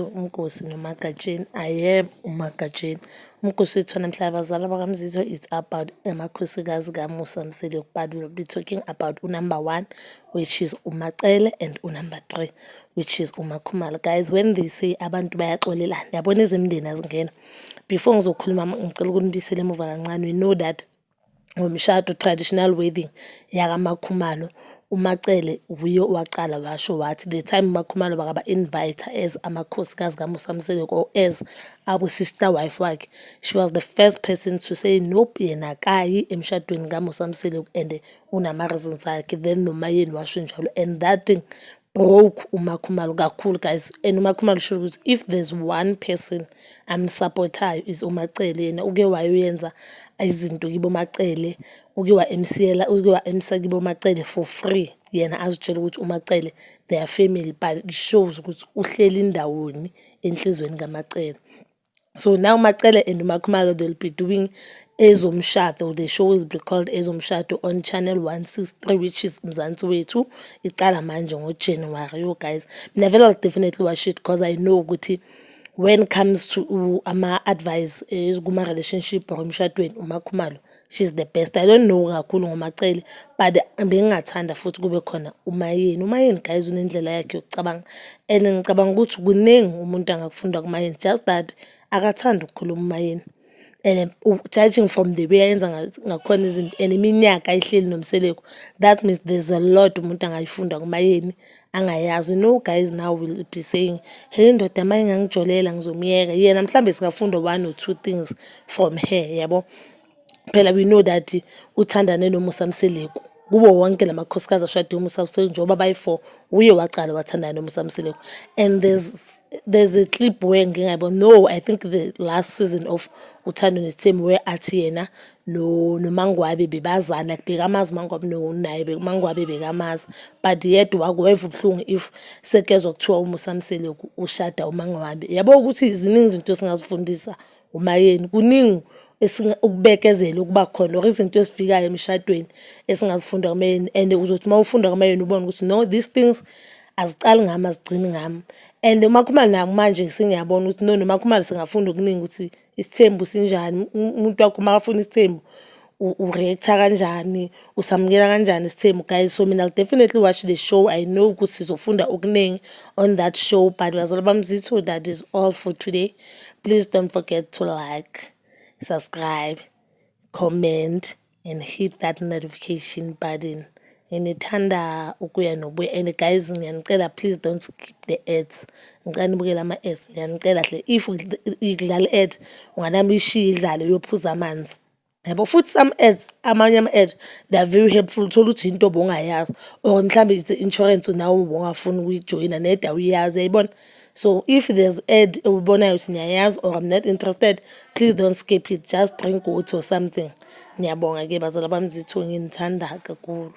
Umkhosi noMagatsheni. I am uMagatsheni. Umkhosi wethu namhla abazali bakamzizwe is about amakhosikazi kaMusa Msele, but we'll be talking about number 1, which is uMacele, and number 3, which is uMakhumalo. Guys, when they say abantu bayaxolelana, yabona ezemndeni azingena. Before ngizokhuluma ngicela ukunibisela emuva kancane. We know that ngomshado traditional wedding yakaMakhumalo, uMacele uye waqala washo wathi the time uMakhumalo bakaba invite as amakhosikazi kaMusa Msele or as our sister wife wakhe, she was the first person to say nope, yena akayi emshadweni kaMusa Msele and unama reasons akhe. Then nomayeni washo njalo, and that thing broke uMakhumalo kakhulu, guys. And uMakhumalo sure ukuthi if there's one person amsupportayo is uMacele. Yena uke wayenza izinto kibo Macele, uke wa-emsa kibo Macele for free. Yena azitshela ukuthi uMacele their family, but it shows ukuthi uhleli ndawoni enhlizweni kaMacele. So now Macele and Makhumalo, they'll be doing ezomshado. The show will be called ezomshado on channel 163, which is Mzansi Wethu. Iqala manje ngoJanuary. You guys, mina I'll definitely watch it because I know ukuthi when it comes to ama advice kuma relationship or emshadweni, uMakhumalo, she's the best. I don't know kakhulu ngoMacele, but bengingathanda futhi kube khona umayeni. Guys, unendlela yakhe yokucabanga, and ngicabanga ukuthi kuningi umuntu angakufunda kumayeni, just that akathanda ukukhuluma umayeni. And judging from the way ayenza ngakhona izinto and iminyaka ayihleli nomseleko, that means there's a lot umuntu angayifunda kumayeni angayazi. You know, guys, now we'll be saying, hey ndoda maye ngangijolela ngizomyeka. Yena mhlambe sikafunda 1 or 2 things from her, yabo. Phela we know that uthandane noMusa Mseleko. Kubo wonke lamakhosikazi ashade uMusa Mseleko njengoba bayi4, uye waqala wathandana noMusa Mseleko. And there's a clip where ngingayibona, no, I think the last season of Uthando Nes'Thembu, where athi yena no Mangwabe bebazana, bekamazi uMangwabe naye uMangwabe bekamazi, but yet wakweva ubuhlungu if sekezwa kuthiwa uMusa Mseleko ushada uMangwabe. Yabo ukuthi iziningi izinto esingazifundisa umayeni, kuningi ukubekezela ukuba khona or izinto ezifikayo emshadweni esingazifunda kumayeni. And uzothi mawufunda kumayeni ubone ukuthi no, these things azicali ngami azigcini ngami. And uMakhumalo naku manje sengiyabona ukuthi no, noMakhumalo singafunda okuningi ukuthi isithembu sinjani, umuntu wakho makafuna isithembu ureacta kanjani, usamukela kanjani isithembu. Guys, so mina I'll definitely watch the show. I know ukuthi sizofunda okuningi on that show, but bazali bamzitho, that is all for today. Please don't forget to like, subscribe, comment, and hit that notification button. Ngithanda ukuya nobuya. And guys, ngiyanicela please don't skip the ads. Ngicela nibukele ama-ads. Ngiyanicela hle, if idlala ad unganami ishiye idlale uyophuza amanzi. Yabo futhi some ads, amanye ama-ad, they are very helpful. Thola ukuthi into obongayazi or mhlambe it's insurance nawe ubongafuna ukuyijoyina neda uyazi, yayibona. So if there's ad ubonayo ukuthi niyayazi or I'm not interested, please don't skip it. Just drink water or something. Ngiyabonga ke bazala bamzitho, nginithanda kakhulu.